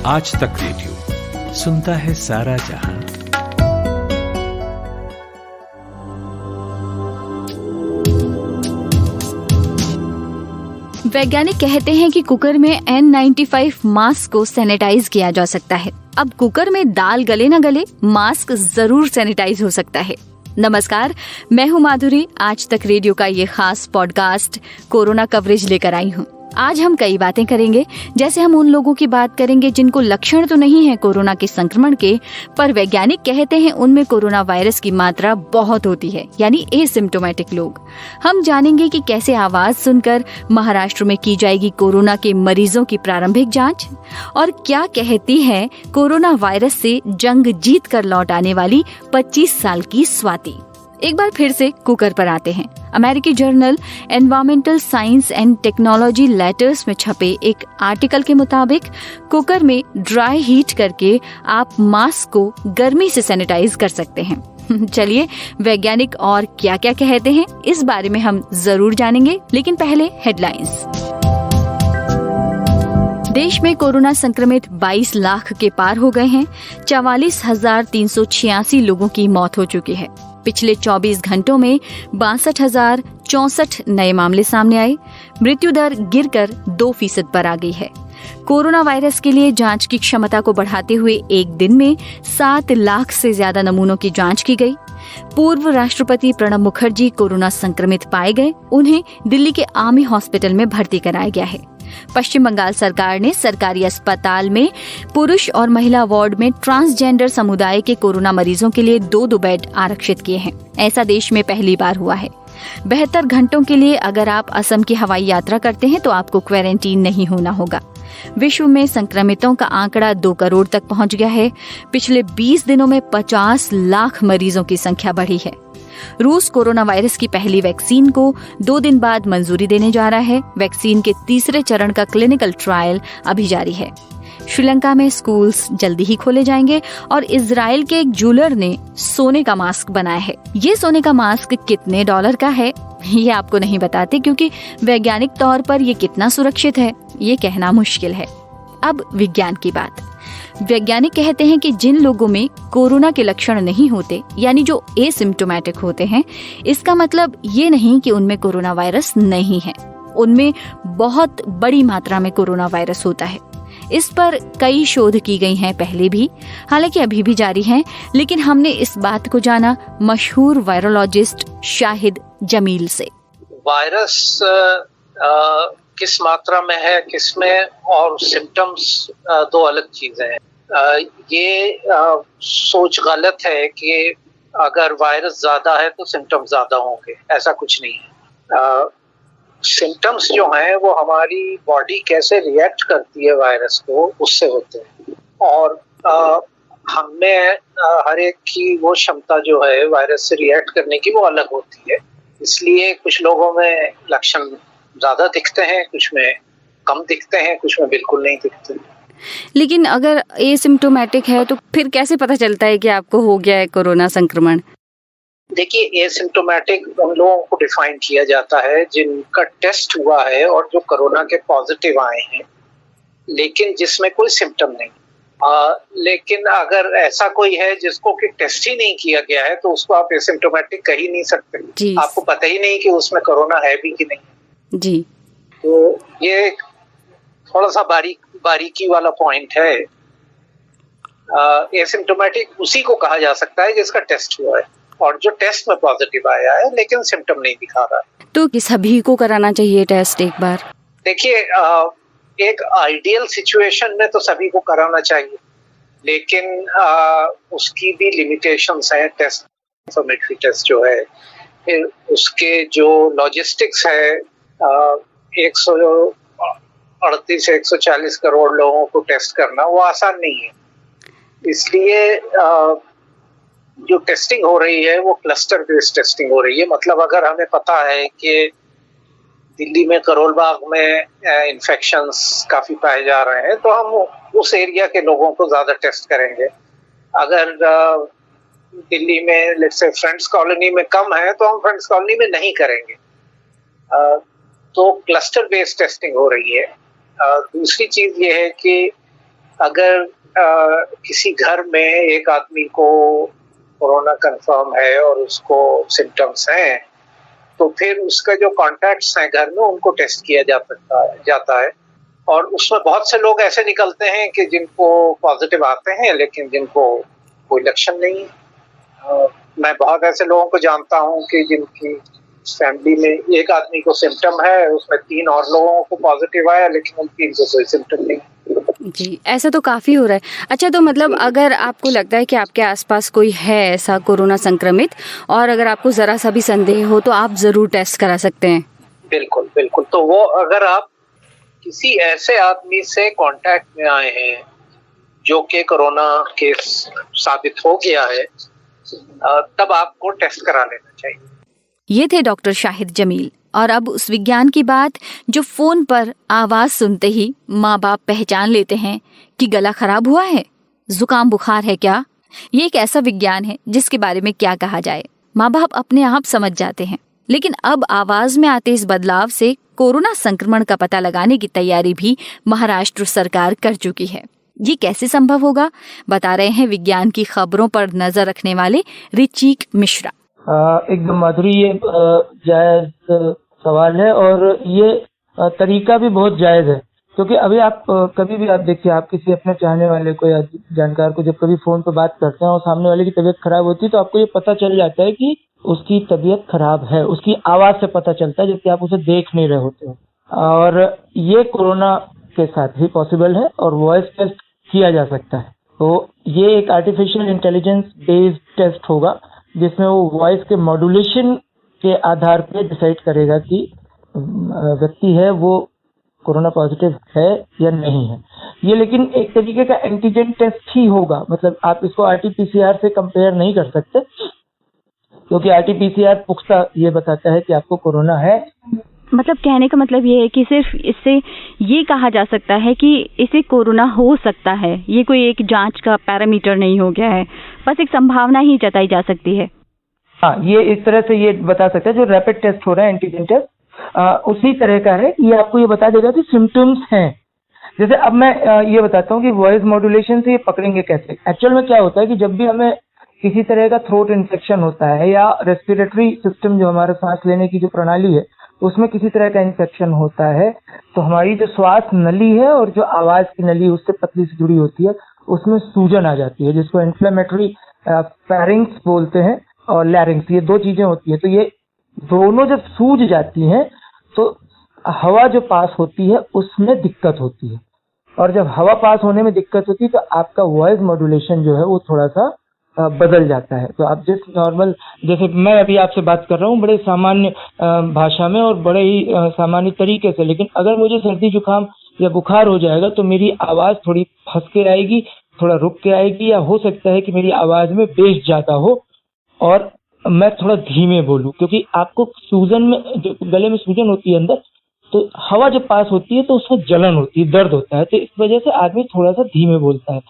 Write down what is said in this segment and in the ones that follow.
आज तक रेडियो सुनता है सारा जहां। वैज्ञानिक कहते हैं कि कुकर में N95 मास्क को सैनिटाइज किया जा सकता है। अब कुकर में दाल गले न गले, मास्क जरूर सैनिटाइज हो सकता है। नमस्कार, मैं हूँ माधुरी। आज तक रेडियो का ये खास पॉडकास्ट कोरोना कवरेज लेकर आई हूँ। आज हम कई बातें करेंगे, जैसे हम उन लोगों की बात करेंगे जिनको लक्षण तो नहीं है कोरोना के संक्रमण के, पर वैज्ञानिक कहते हैं उनमें कोरोना वायरस की मात्रा बहुत होती है, यानी एसिम्प्टोमेटिक लोग। हम जानेंगे कि कैसे आवाज सुनकर महाराष्ट्र में की जाएगी कोरोना के मरीजों की प्रारंभिक जांच, और क्या कहती है कोरोना वायरस से जंग जीत कर लौट आने वाली 25 साल की स्वाति। एक बार फिर से कुकर पर आते हैं। अमेरिकी journal environmental science and technology letters में छपे एक आर्टिकल के मुताबिक कुकर में ड्राई हीट करके आप मास्क को गर्मी से सैनिटाइज कर सकते हैं। चलिए, वैज्ञानिक और क्या क्या कहते हैं इस बारे में हम जरूर जानेंगे, लेकिन पहले हेडलाइंस। देश में कोरोना संक्रमित 22 लाख के पार हो गए हैं। 44,386 लोगों की मौत हो चुकी है। पिछले 24 घंटों में 62,064 नए मामले सामने आए। मृत्यु दर गिरकर 2% पर आ गई है। कोरोना वायरस के लिए जांच की क्षमता को बढ़ाते हुए एक दिन में 7 लाख से ज्यादा नमूनों की जांच की गई। पूर्व राष्ट्रपति प्रणब मुखर्जी कोरोना संक्रमित पाए गए। उन्हें दिल्ली के आर्मी हॉस्पिटल में भर्ती कराया गया है। पश्चिम बंगाल सरकार ने सरकारी अस्पताल में पुरुष और महिला वार्ड में ट्रांसजेंडर समुदाय के कोरोना मरीजों के लिए 2 बेड आरक्षित किए हैं। ऐसा देश में पहली बार हुआ है। 72 घंटों के लिए अगर आप असम की हवाई यात्रा करते हैं तो आपको क्वारंटीन नहीं होना होगा। विश्व में संक्रमितों का आंकड़ा 2 करोड़ तक पहुंच गया है। पिछले 20 दिनों में 50 लाख मरीजों की संख्या बढ़ी है। रूस कोरोना वायरस की पहली वैक्सीन को 2 दिन बाद मंजूरी देने जा रहा है। वैक्सीन के तीसरे चरण का क्लिनिकल ट्रायल अभी जारी है। श्रीलंका में स्कूल्स जल्दी ही खोले जाएंगे और इजराइल के एक ज्वेलर ने सोने का मास्क बनाया है। ये सोने का मास्क कितने डॉलर का है ये आपको नहीं बताते, क्योंकि वैज्ञानिक तौर पर ये कितना सुरक्षित है ये कहना मुश्किल है। अब विज्ञान की बात। वैज्ञानिक कहते हैं कि जिन लोगों में कोरोना के लक्षण नहीं होते, यानी जो एसिम्प्टोमेटिक होते हैं, इसका मतलब ये नहीं कि उनमें कोरोना वायरस नहीं है। उनमें बहुत बड़ी मात्रा में कोरोना वायरस होता है। इस पर कई शोध की गई हैं पहले भी, हालांकि अभी भी जारी हैं, लेकिन हमने इस बात को जाना मशहूर वायरोलॉजिस्ट शाहिद जमील से। वायरस किस मात्रा में है, किसमें, और सिम्टम्स 2 अलग चीजें हैं। ये सोच गलत है कि अगर वायरस ज्यादा है तो सिम्टम्स ज्यादा होंगे, ऐसा कुछ नहीं है। सिम्टम्स जो हैं वो हमारी बॉडी कैसे रिएक्ट करती है वायरस को, उससे होते हैं। और हमें हर एक की वो क्षमता जो है वायरस से रिएक्ट करने की वो अलग होती है। इसलिए कुछ लोगों में लक्षण ज्यादा दिखते हैं, कुछ में कम दिखते हैं, कुछ में बिल्कुल नहीं दिखते। लेकिन अगर एसिम्प्टोमेटिक है तो फिर कैसे पता चलता है कि आपको हो गया है कोरोना संक्रमण? देखिए, एसिम्प्टोमेटिक उन लोगों को डिफाइन किया जाता है जिनका टेस्ट हुआ है और जो कोरोना के पॉजिटिव आए हैं, लेकिन जिसमें कोई सिम्टम नहीं। लेकिन अगर ऐसा कोई है जिसको कि टेस्ट ही नहीं किया गया है तो उसको आप एसिम्प्टोमेटिक कह ही नहीं सकते। आपको पता ही नहीं कि उसमें कोरोना है भी कि नहीं जी। तो ये थोड़ा सा बारीकी वाला पॉइंट है। एसिम्प्टोमेटिक उसी को कहा जा सकता है जिसका टेस्ट हुआ है और जो टेस्ट में पॉजिटिव आया है लेकिन सिम्टम नहीं दिखा रहा है। तो सभी को कराना चाहिए टेस्ट एक बार? देखिए, एक आइडियल सिचुएशन में तो सभी को कराना चाहिए, लेकिन उसकी भी लिमिटेशंस हैं। टेस्ट, कंफर्मेटरी टेस्ट जो है, फिर उसके जो लॉजिस्टिक्स है, 138 से 140 करोड़ लोगों को टेस्ट करना वो आसान नहीं है। इसलिए जो टेस्टिंग हो रही है वो क्लस्टर बेस्ड टेस्टिंग हो रही है। मतलब अगर हमें पता है कि दिल्ली में करोल बाग में इन्फेक्शंस काफी पाए जा रहे हैं तो हम उस एरिया के लोगों को ज्यादा टेस्ट करेंगे। अगर दिल्ली में लेट्स से फ्रेंड्स कॉलोनी में कम है तो हम फ्रेंड्स कॉलोनी में नहीं करेंगे। तो क्लस्टर बेस्ड टेस्टिंग हो रही है। दूसरी चीज ये है कि अगर किसी घर में एक आदमी को कोरोना कंफर्म है और उसको सिम्टम्स हैं, तो फिर उसका जो कॉन्टैक्ट्स हैं घर में उनको टेस्ट किया जाता है और उसमें बहुत से लोग ऐसे निकलते हैं कि जिनको पॉजिटिव आते हैं लेकिन जिनको कोई लक्षण नहीं है। मैं बहुत ऐसे लोगों को जानता हूं कि जिनकी फैमिली में एक आदमी को सिम्टम है, उसमें 3 और लोगों को पॉजिटिव आया लेकिन उन 3 को कोई सिम्टम नहीं। जी, ऐसा तो काफ़ी हो रहा है। अच्छा, तो मतलब अगर आपको लगता है कि आपके आसपास कोई है ऐसा कोरोना संक्रमित और अगर आपको ज़रा सा भी संदेह हो तो आप ज़रूर टेस्ट करा सकते हैं। बिल्कुल बिल्कुल। तो वो अगर आप किसी ऐसे आदमी से कांटेक्ट में आए हैं जो कि कोरोना केस साबित हो गया है, तब आपको टेस्ट करा लेना चाहिए। ये थे डॉक्टर शाहिद जमील। और अब उस विज्ञान की बात जो फोन पर आवाज सुनते ही माँ बाप पहचान लेते हैं कि गला खराब हुआ है, जुकाम बुखार है क्या। ये एक ऐसा विज्ञान है जिसके बारे में क्या कहा जाए, माँ बाप अपने आप समझ जाते हैं। लेकिन अब आवाज में आते इस बदलाव से कोरोना संक्रमण का पता लगाने की तैयारी भी महाराष्ट्र सरकार कर चुकी है। ये कैसे संभव होगा, बता रहे हैं विज्ञान की खबरों पर नजर रखने वाले ऋचिक मिश्रा। एकदम माधुरी, ये जायज सवाल है और ये तरीका भी बहुत जायज है, क्योंकि अभी आप कभी भी आप देखिए, आप किसी अपने चाहने वाले को या जानकार को जब कभी फोन पर बात करते हैं और सामने वाले की तबीयत खराब होती है तो आपको ये पता चल जाता है कि उसकी तबीयत खराब है, उसकी आवाज से पता चलता है, जबकि आप उसे देख नहीं रहे होते हो। और ये कोरोना के साथ ही पॉसिबल है और वॉइस टेस्ट किया जा सकता है। तो ये एक आर्टिफिशियल इंटेलिजेंस बेस्ड टेस्ट होगा जिसमें वो वॉइस के मॉड्यूलेशन के आधार पे डिसाइड करेगा कि व्यक्ति है वो कोरोना पॉजिटिव है या नहीं है। ये लेकिन एक तरीके का एंटीजन टेस्ट ही होगा, मतलब आप इसको आरटीपीसीआर से कंपेयर नहीं कर सकते, क्योंकि आरटीपीसीआर पुख्ता ये बताता है कि आपको कोरोना है। मतलब कहने का मतलब ये है कि सिर्फ इससे ये कहा जा सकता है कि इसे कोरोना हो सकता है, ये कोई एक जांच का पैरामीटर नहीं हो गया है, बस एक संभावना ही जताई जा सकती है। हाँ, ये इस तरह से ये बता सकता है। जो रैपिड टेस्ट हो रहा है एंटीजन टेस्ट, उसी तरह का है। ये आपको ये बता देगा कि सिम्टम्स हैं। जैसे अब मैं ये बताता हूँ कि वॉइस मॉड्यूलेशन से ये पकड़ेंगे कैसे। एक्चुअल में क्या होता है कि जब भी हमें किसी तरह का थ्रोट इन्फेक्शन होता है या रेस्पिरेटरी सिस्टम जो हमारा सांस लेने की जो प्रणाली है उसमें किसी तरह का इन्फेक्शन होता है, तो हमारी जो श्वास नली है और जो आवाज की नली उससे पतली से जुड़ी होती है उसमें सूजन आ जाती है, जिसको इन्फ्लेमेटरी फेरिंग्स बोलते हैं और लैरिंग्स, ये 2 चीजें होती है। तो ये दोनों जब सूज जाती हैं तो हवा जो पास होती है उसमें दिक्कत होती है, और जब हवा पास होने में दिक्कत होती है तो आपका वॉइस मॉड्यूलेशन जो है वो थोड़ा सा बदल जाता है। तो आप जिस नॉर्मल, जैसे मैं अभी आपसे बात कर रहा हूँ बड़े सामान्य भाषा में और बड़े ही सामान्य तरीके से, लेकिन अगर मुझे सर्दी जुकाम या बुखार हो जाएगा तो मेरी आवाज थोड़ी फंस के आएगी, थोड़ा रुक के आएगी, या हो सकता है कि मेरी आवाज में बेस ज्यादा हो और मैं थोड़ा धीमे बोलूं, क्योंकि आपको सूजन में, जो गले में सूजन होती है अंदर, तो हवा जब पास होती है तो उसमें जलन होती है, दर्द होता है, तो इस वजह से आदमी थोड़ा सा धीमे बोलता है।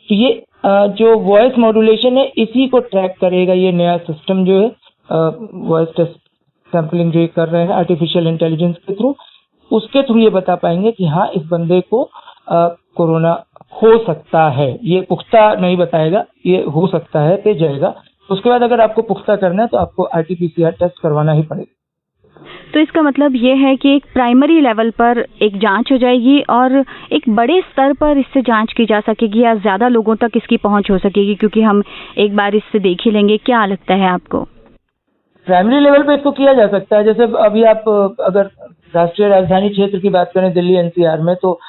तो ये जो वॉइस मॉड्यूलेशन है इसी को ट्रैक करेगा ये नया सिस्टम जो है वॉइस टेस्ट सैंपलिंग जो कर रहे हैं आर्टिफिशियल इंटेलिजेंस के थ्रू, उसके थ्रू ये बता पाएंगे कि हाँ इस बंदे को कोरोना हो सकता है। ये पुख्ता नहीं बताएगा, ये हो सकता है पे जाएगा। उसके बाद अगर आपको पुख्ता करना है तो आपको आरटीपीसीआर टेस्ट करवाना ही पड़ेगा। तो इसका मतलब ये है कि एक प्राइमरी लेवल पर एक जांच हो जाएगी और एक बड़े स्तर पर इससे जांच की जा सकेगी या ज्यादा लोगों तक इसकी पहुंच हो सकेगी, क्योंकि हम एक बार इससे देख ही लेंगे। क्या लगता है आपको? प्राइमरी लेवल पे इसको किया जा सकता है। जैसे अभी आप अगर राष्ट्रीय राजधानी क्षेत्र की बात करें, दिल्ली एनसीआर में, तो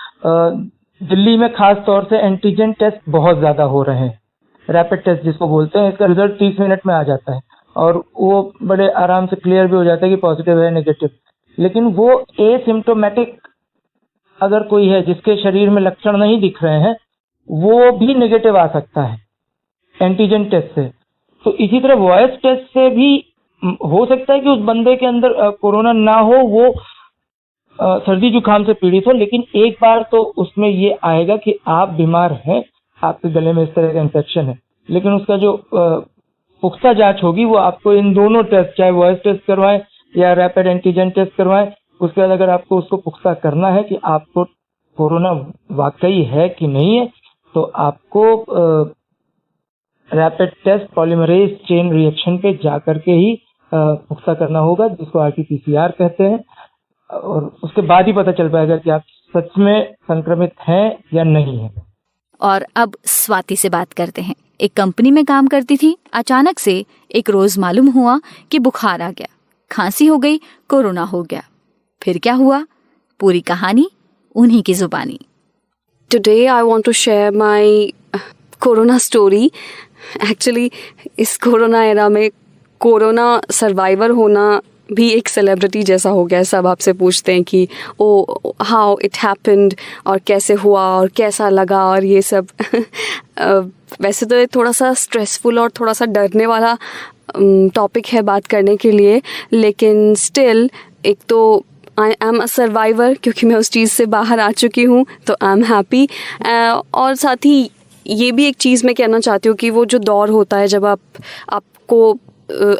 दिल्ली में खास तौर से एंटीजन टेस्ट बहुत ज्यादा हो रहे हैं, रैपिड टेस्ट जिसको बोलते हैं। इसका रिजल्ट 30 मिनट में आ जाता है और वो बड़े आराम से क्लियर भी हो जाता है कि पॉजिटिव है नेगेटिव। लेकिन वो एसिम्प्टोमेटिक अगर कोई है जिसके शरीर में लक्षण नहीं दिख रहे हैं, वो भी नेगेटिव आ सकता है एंटीजन टेस्ट से। तो इसी तरह वॉइस टेस्ट से भी हो सकता है कि उस बंदे के अंदर कोरोना ना हो, वो सर्दी जुकाम से पीड़ित हो, लेकिन एक बार तो उसमें ये आएगा कि आप बीमार हैं, आपके गले में इस तरह का इन्फेक्शन है। लेकिन उसका जो पुख्ता जांच होगी वो आपको इन दोनों टेस्ट, चाहे वॉइस टेस्ट करवाएं या रैपिड एंटीजन टेस्ट करवाएं, उसके बाद अगर आपको उसको पुख्ता करना है कि आपको कोरोना वाकई है कि नहीं है, तो आपको rapid test polymerase chain reaction पे जाकर के ही पुख्ता करना होगा, जिसको RT-PCR कहते हैं, और उसके बाद ही पता चल पाएगा कि आप सच में संक्रमित हैं या नहीं है। और अब स्वाति से बात करते हैं। एक कंपनी में काम करती थी। अचानक से एक रोज मालूम हुआ कि बुखार आ गया, खांसी हो गई, कोरोना हो गया। फिर क्या हुआ, पूरी कहानी उन्हीं की जुबानी। Today I want to share my corona story. Actually इस कोरोना एरा में कोरोना सर्वाइवर होना भी एक सेलिब्रिटी जैसा हो गया है। सब आपसे पूछते हैं कि ओ हाउ इट हैपेंड, और कैसे हुआ और कैसा लगा और ये सब। वैसे तो ये थोड़ा सा स्ट्रेसफुल और थोड़ा सा डरने वाला टॉपिक है बात करने के लिए, लेकिन स्टिल एक तो आई एम अ सर्वाइवर, क्योंकि मैं उस चीज़ से बाहर आ चुकी हूँ, तो आई एम हैप्पी। और साथ ही ये भी एक चीज़ मैं कहना चाहती हूँ कि वो जो दौर होता है जब आपको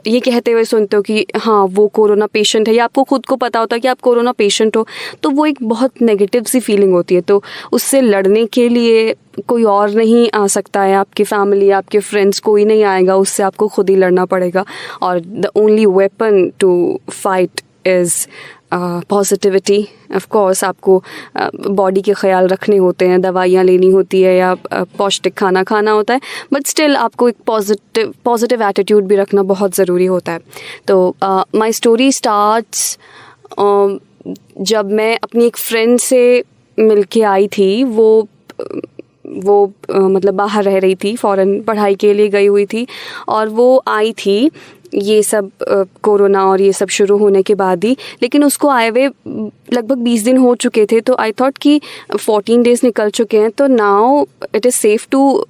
ये कहते हुए सुनते हो कि हाँ वो कोरोना पेशेंट है, या आपको खुद को पता होता है कि आप कोरोना पेशेंट हो, तो वो एक बहुत नेगेटिव सी फीलिंग होती है। तो उससे लड़ने के लिए कोई और नहीं आ सकता है, आपकी फैमिली, आपके फ्रेंड्स, कोई नहीं आएगा, उससे आपको खुद ही लड़ना पड़ेगा। और the only weapon to fight is positivity. Of course आपको बॉडी के ख्याल रखने होते हैं, दवाइयाँ लेनी होती है या पौष्टिक खाना खाना होता है, बट स्टिल आपको एक पॉजिटिव एटीट्यूड भी रखना बहुत ज़रूरी होता है। तो माय स्टोरी स्टार्ट्स जब मैं अपनी एक फ्रेंड से मिलके आई थी। वो मतलब बाहर रह रही थी, फ़ॉरेन पढ़ाई के लिए गई हुई थी, और वो आई थी ये सब कोरोना और ये सब शुरू होने के बाद ही। लेकिन उसको आए हुए लगभग 20 दिन हो चुके थे, तो आई थॉट कि 14 डेज़ निकल चुके हैं, तो now it is safe to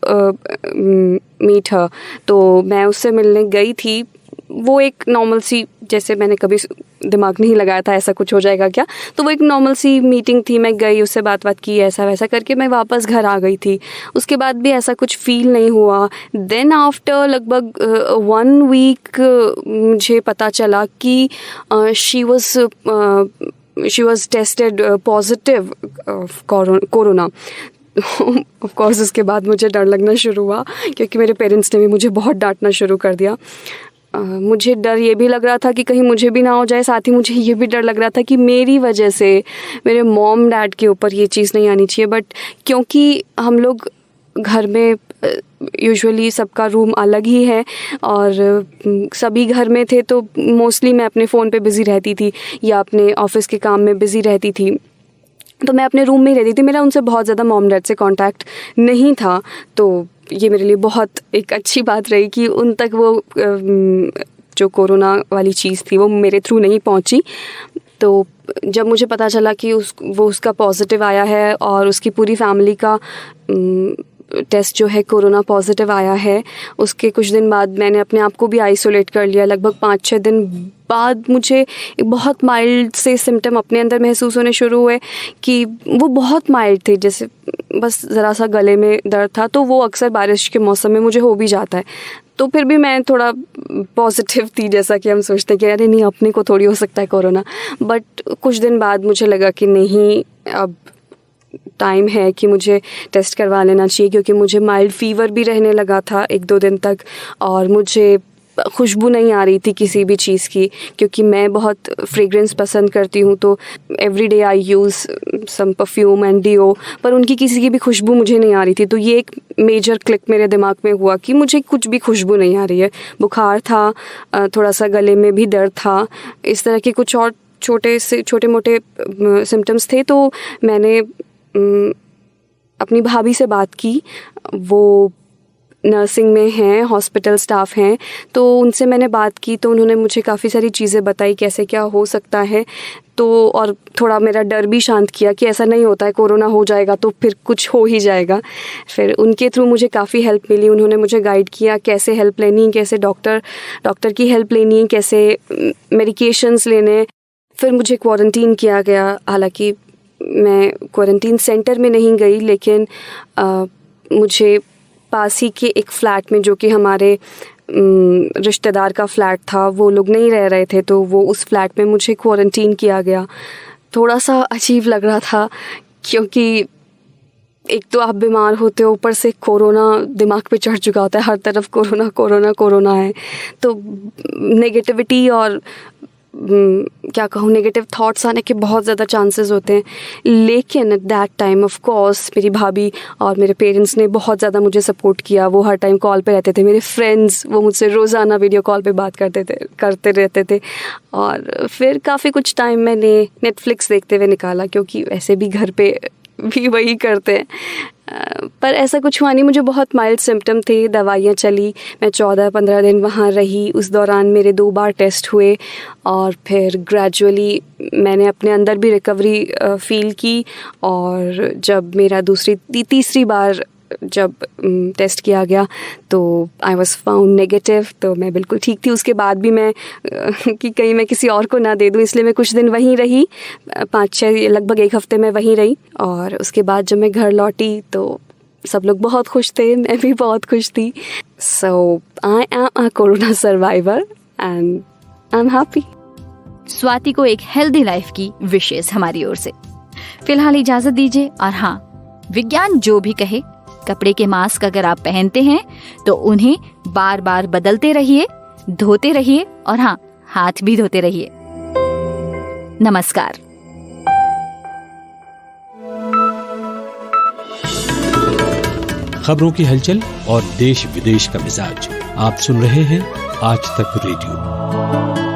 meet her. तो मैं उससे मिलने गई थी। वो एक नॉर्मल सी, जैसे मैंने कभी दिमाग नहीं लगाया था ऐसा कुछ हो जाएगा क्या, तो वो एक नॉर्मल सी मीटिंग थी। मैं गई, उससे बात की, ऐसा वैसा करके मैं वापस घर आ गई थी। उसके बाद भी ऐसा कुछ फील नहीं हुआ। देन आफ्टर लगभग 1 वीक मुझे पता चला कि she was tested positive corona. Of course उसके बाद मुझे डर लगना शुरू हुआ, क्योंकि मेरे पेरेंट्स ने भी मुझे बहुत डांटना शुरू कर दिया। मुझे डर ये भी लग रहा था कि कहीं मुझे भी ना हो जाए। साथ ही मुझे ये भी डर लग रहा था कि मेरी वजह से मेरे मॉम डैड के ऊपर ये चीज़ नहीं आनी चाहिए। बट क्योंकि हम लोग घर में यूजुअली सबका रूम अलग ही है और सभी घर में थे, तो मोस्टली मैं अपने फ़ोन पे बिज़ी रहती थी या अपने ऑफिस के काम में बिज़ी रहती थी। तो मैं अपने रूम में ही रहती थी। मेरा उनसे बहुत ज़्यादा मॉम डैड से कांटेक्ट नहीं था। तो ये मेरे लिए बहुत एक अच्छी बात रही कि उन तक वो जो कोरोना वाली चीज़ थी वो मेरे थ्रू नहीं पहुंची। तो जब मुझे पता चला कि उसका पॉजिटिव आया है और उसकी पूरी फैमिली का टेस्ट जो है कोरोना पॉजिटिव आया है, उसके कुछ दिन बाद मैंने अपने आप को भी आइसोलेट कर लिया। लगभग 5-6 दिन बाद मुझे बहुत माइल्ड से सिम्टम अपने अंदर महसूस होने शुरू हुए, कि वो बहुत माइल्ड थे, जैसे बस ज़रा सा गले में दर्द था। तो वो अक्सर बारिश के मौसम में मुझे हो भी जाता है। तो फिर भी मैं थोड़ा पॉजिटिव थी, जैसा कि हम सोचते हैं कि अरे नहीं, अपने को थोड़ी हो सकता है कोरोना। बट कुछ दिन बाद मुझे लगा कि नहीं, अब टाइम है कि मुझे टेस्ट करवा लेना चाहिए, क्योंकि मुझे माइल्ड फीवर भी रहने लगा था 1-2 दिन तक, और मुझे खुशबू नहीं आ रही थी किसी भी चीज़ की, क्योंकि मैं बहुत फ्रेग्रेंस पसंद करती हूँ। तो every day I use some perfume and deo, पर उनकी किसी की भी खुशबू मुझे नहीं आ रही थी। तो ये एक मेजर क्लिक मेरे दिमाग में हुआ कि मुझे कुछ भी खुशबू नहीं आ रही है। बुखार था, थोड़ा सा गले में भी दर्द था, इस तरह के कुछ और छोटे मोटे सिम्टम्स थे। तो मैंने अपनी भाभी से बात की, वो नर्सिंग में हैं, हॉस्पिटल स्टाफ हैं। तो उनसे मैंने बात की, तो उन्होंने मुझे काफ़ी सारी चीज़ें बताई कैसे क्या हो सकता है। तो और थोड़ा मेरा डर भी शांत किया कि ऐसा नहीं होता है, कोरोना हो जाएगा तो फिर कुछ हो ही जाएगा। फिर उनके थ्रू मुझे काफ़ी हेल्प मिली। उन्होंने मुझे गाइड किया कैसे हेल्प लेनी है, कैसे डॉक्टर की हेल्प लेनी है, कैसे मेडिकेशंस लेने। फिर मुझे क्वारंटीन किया गया। हालांकि मैं क्वारंटीन सेंटर में नहीं गई, लेकिन मुझे पास ही के एक फ़्लैट में, जो कि हमारे रिश्तेदार का फ़्लैट था, वो लोग नहीं रह रहे थे, तो वो उस फ्लैट में मुझे क्वारंटीन किया गया। थोड़ा सा अजीब लग रहा था, क्योंकि एक तो आप बीमार होते हो, ऊपर से कोरोना दिमाग पे चढ़ चुका होता है, हर तरफ कोरोना कोरोना कोरोना है, तो नेगेटिविटी और क्या कहूँ, नेगेटिव थॉट्स आने के बहुत ज़्यादा चांसेस होते हैं। लेकिन at that time of course मेरी भाभी और मेरे पेरेंट्स ने बहुत ज़्यादा मुझे सपोर्ट किया। वो हर टाइम कॉल पे रहते थे, मेरे फ्रेंड्स वो मुझसे रोज़ाना वीडियो कॉल पे बात करते रहते थे। और फिर काफ़ी कुछ टाइम मैंने नेटफ्लिक्स देखते हुए निकाला, क्योंकि वैसे भी घर पे भी वही करते हैं। पर ऐसा कुछ हुआ नहीं, मुझे बहुत माइल्ड सिम्टम थे, दवाइयाँ चली, मैं 14-15 दिन वहाँ रही। उस दौरान मेरे 2 बार टेस्ट हुए और फिर ग्रेजुअली मैंने अपने अंदर भी रिकवरी फील की। और जब मेरा तीसरी बार जब टेस्ट किया गया तो आई वॉज फाउंड नेगेटिव, तो मैं बिल्कुल ठीक थी। उसके बाद भी मैं कि कहीं मैं किसी और को ना दे दूँ, इसलिए मैं कुछ दिन वहीं रही, 5-6 लगभग 1 हफ्ते में वहीं रही। और उसके बाद जब मैं घर लौटी तो सब लोग बहुत खुश थे, मैं भी बहुत खुश थी। So I am a corona survivor and I am happy. Swati को एक हेल्दी लाइफ की विशेष हमारी ओर से। फिलहाल इजाजत दीजिए। और हाँ, विज्ञान जो भी कहे, कपड़े के मास्क अगर आप पहनते हैं तो उन्हें बार बार बदलते रहिए, धोते रहिए और हाँ, हाथ भी धोते रहिए। नमस्कार। खबरों की हलचल और देश विदेश का मिजाज आप सुन रहे हैं आज तक रेडियो।